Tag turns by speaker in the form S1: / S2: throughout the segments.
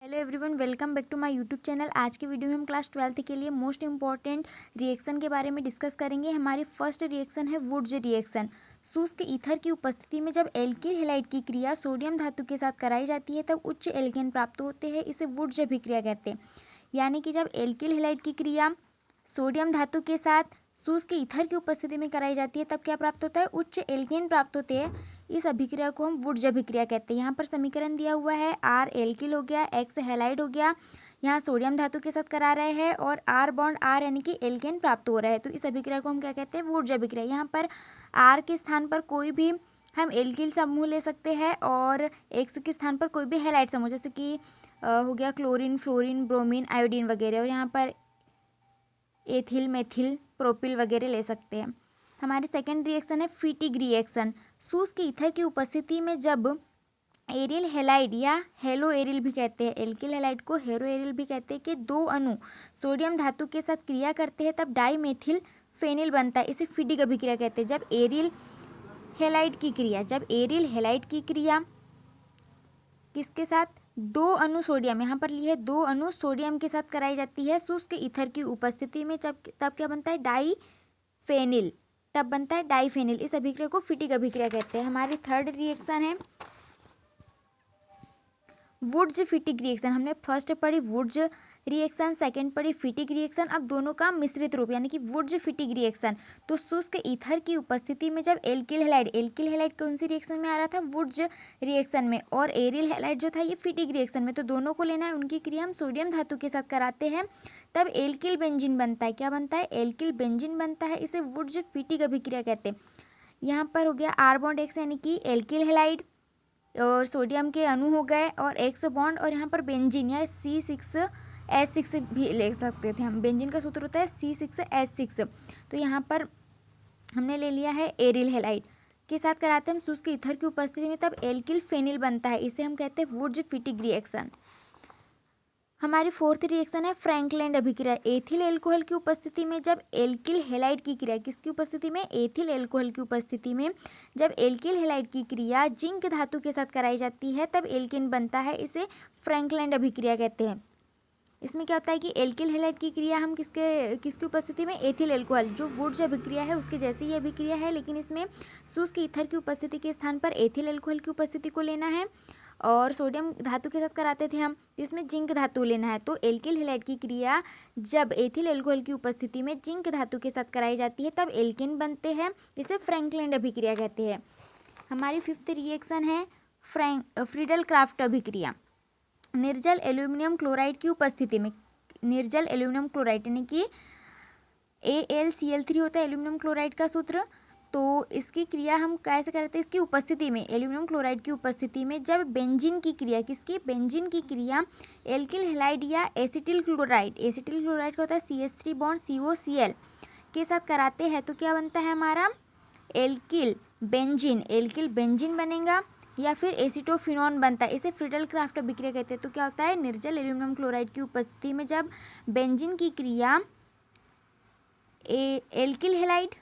S1: Hello everyone, welcome back to my YouTube channel. आज की video में हम क्लास 12th के लिए मोस्ट इंपॉर्टेंट रिएक्शन के बारे में डिस्कस करेंगे। हमारी फर्स्ट रिएक्शन है वुड्स रिएक्शन। शुष्क ईथर की उपस्थिति में जब एल्किल हैलाइड की क्रिया सोडियम धातु के साथ कराई जाती है तब उच्च एल्केन प्राप्त होते हैं। इसे वुड्स अभिक्रिया कहते हैं। यानी कि जब एल्किल हैलाइड की क्रिया सोडियम धातु के साथ शुष्क ईथर की उपस्थिति में कराई जाती है तब क्या प्राप्त होता है? उच्च एल्केन प्राप्त होते हैं। इस अभिक्रिया को हम वुड्स अभिक्रिया कहते हैं। यहाँ पर समीकरण दिया हुआ है, आर एल्किल हो गया, एक्स हैलाइड हो गया। यहाँ सोडियम धातु के साथ करा रहे हैं और आर बॉन्ड आर यानी कि एल्केन प्राप्त हो रहा है, तो इस अभिक्रिया को हम क्या कहते हैं? वुड्स अभिक्रिया। यहाँ पर आर के स्थान पर कोई भी हम एल्किल समूह ले सकते हैं और एक्स के स्थान पर कोई भी हैलाइड समूह, जैसे कि हो गया क्लोरीन, फ्लोरीन, ब्रोमीन, आयोडीन वगैरह, और यहाँ पर एथिल, मेथिल, प्रोपिल वगैरह ले सकते हैं। हमारी सेकेंड रिएक्शन है फीटिग रिएक्शन। शुष्क ईथर की उपस्थिति में जब एरिल हैलाइड या हेलो एरिल भी कहते हैं, एल्किल हैलाइड को हेलो एरिल भी कहते हैं, कि दो अणु सोडियम धातु के साथ क्रिया करते हैं तब डाईमेथिल फेनिल बनता है। इसे फीटिग अभिक्रिया कहते हैं। जब एरिल हैलाइड की क्रिया किसके साथ? दो अणु सोडियम, यहाँ पर लिए दो अणु सोडियम के साथ कराई जाती है शुष्क ईथर की उपस्थिति में, तब क्या बनता है? डाईफेनिल, तब बनता है डाईफेनिल। इस अभिक्रिया को फीटिग अभिक्रिया कहते हैं। हमारी थर्ड रिएक्शन है वुड्स फीटिग रिएक्शन। हमने फर्स्ट पढ़ी वुड्स रिएक्शन, सेकंड पढ़ी फीटिग रिएक्शन। अब दोनों का मिश्रित रूप यानी कि वुड्स फीटिग रिएक्शन। तो शुष्क ईथर की उपस्थिति में जब एल्किल हैलाइड कौन सी रिएक्शन में आ रहा था? वुड्स रिएक्शन में, और एरिल हैलाइड जो था ये फीटिग रिएक्शन में। तो दोनों को लेना है, उनकी क्रिया हम सोडियम धातु के साथ कराते हैं तब एल्किल बेंजीन बनता है। क्या बनता है? एल्किल बेंजीन बनता है। इसे वुड्स फीटिग अभिक्रिया कहते हैं। यहाँ पर हो गया आर बॉन्ड एक्स यानी कि एल्किल हैलाइड और सोडियम के अणु हो गए और एक्स बॉन्ड, और यहाँ पर बेंजीन या C6H6 भी ले सकते थे हम। बेंजीन का सूत्र होता है C6H6। तो यहाँ पर हमने ले लिया है एरिल हैलाइड के साथ कराते हैं हम शुष्क ईथर की उपस्थिति में तब एल्किल फेनिल बनता है। इसे हम कहते हैं वुड्स फीटिग रिएक्शन। हमारी फोर्थ रिएक्शन है फ्रैंकलैंड अभिक्रिया। एथिल एल्कोहल की उपस्थिति में जब एल्किल हैलाइड की क्रिया, किसकी उपस्थिति में? एथिल एल्कोहल की उपस्थिति में जब एल्किल हैलाइड की क्रिया जिंक धातु के साथ कराई जाती है तब एल्केन बनता है। इसे फ्रैंकलैंड अभिक्रिया कहते हैं। इसमें क्या होता है कि एल्किल हैलाइड की क्रिया हम किसकी उपस्थिति में? एथिल एल्कोहल, जो वुड्स अभिक्रिया है उसके जैसी ही अभिक्रिया है, लेकिन इसमें शुष्क ईथर की उपस्थिति के स्थान पर एथिल एल्कोहल की उपस्थिति को लेना है और सोडियम धातु के साथ कराते थे हम, इसमें जिंक धातु लेना है। तो एल्किल हैलाइड की क्रिया जब एथिल एल्कोहल की उपस्थिति में जिंक धातु के साथ कराई जाती है तब एल्केन बनते हैं। इसे फ्रैंकलैंड अभिक्रिया कहते हैं। हमारी फिफ्थ रिएक्शन है फ्रीडल क्राफ्ट अभिक्रिया। निर्जल एल्यूमिनियम क्लोराइड की उपस्थिति में, निर्जल एल्यूमिनियम क्लोराइड यानी कि AlCl3 होता है एल्यूमिनियम क्लोराइड का सूत्र। तो इसकी क्रिया हम कैसे करते हैं? इसकी उपस्थिति में, एल्यूमिनियम क्लोराइड की उपस्थिति में जब बेंजीन की क्रिया, किसकी? बेंजीन की क्रिया एल्किल हैलाइड या एसिटिल क्लोराइड का होता है CH3 बॉन्ड COCl के साथ कराते हैं तो क्या बनता है हमारा? एल्किल बेंजीन बनेगा या फिर एसिटोफिनॉन बनता है। इसे फ्रीडल क्राफ्ट अभिक्रिया कहते हैं। तो क्या होता है? निर्जल एल्यूमिनियम क्लोराइड की उपस्थिति में जब बेंजीन की क्रिया एल्किल हैलाइड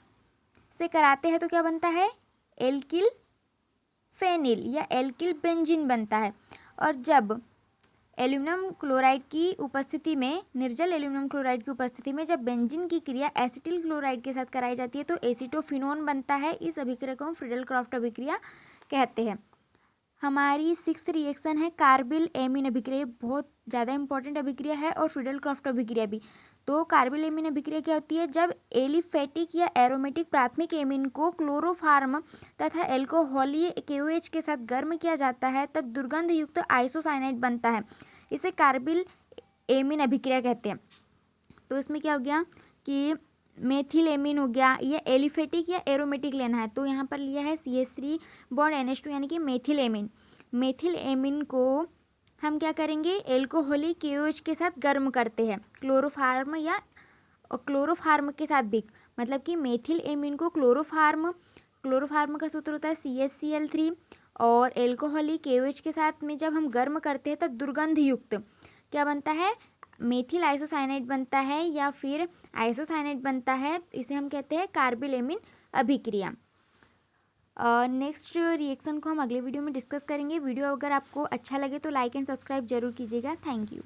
S1: से कराते हैं तो क्या बनता है? एल्किल फेनिल या एल्किल बेंजीन बनता है। और जब एल्यूमिनियम क्लोराइड की उपस्थिति में, निर्जल एल्यूमिनियम क्लोराइड की उपस्थिति में जब बेंजीन की क्रिया एसिटिल क्लोराइड के साथ कराई जाती है तो एसिटोफिनोन बनता है। इस अभिक्रिया को हम फ्रीडल क्राफ्ट अभिक्रिया कहते हैं। हमारी सिक्स्थ रिएक्शन है कार्बिल एमीन अभिक्रिया। बहुत ज़्यादा इंपॉर्टेंट अभिक्रिया है और फ्रीडल क्राफ्ट अभिक्रिया भी। तो कार्बिल एमीन अभिक्रिया क्या होती है? जब एलिफेटिक या एरोमेटिक प्राथमिक एमीन को क्लोरोफार्म तथा एल्कोहलीय KOH के साथ गर्म किया जाता है तब दुर्गंध युक्त आइसोसाइनाइड बनता है। इसे कार्बिल एमीन अभिक्रिया कहते हैं। तो इसमें क्या हो गया कि मेथिल एमीन हो गया, या एलिफेटिक या एरोमेटिक लेना है तो यहाँ पर लिया है CH3 बॉन्ड NH2 यानी कि मेथिल एमीन। मेथिल एमीन को हम क्या करेंगे? एल्कोहलिक KOH के साथ गर्म करते हैं, क्लोरोफार्म के साथ भी, मतलब कि मेथिल एमीन को क्लोरोफार्म का सूत्र होता है CHCl3 और एल्कोहलिक KOH के साथ में जब हम गर्म करते हैं तब दुर्गंध युक्त क्या बनता है? मेथिल आइसोसाइनाइड बनता है या फिर आइसोसाइनाइड बनता है। इसे हम कहते हैं कार्बिल एमीन अभिक्रिया। नेक्स्ट रिएक्शन को हम अगले वीडियो में डिस्कस करेंगे। वीडियो अगर आपको अच्छा लगे तो लाइक एंड सब्सक्राइब जरूर कीजिएगा। Thank you.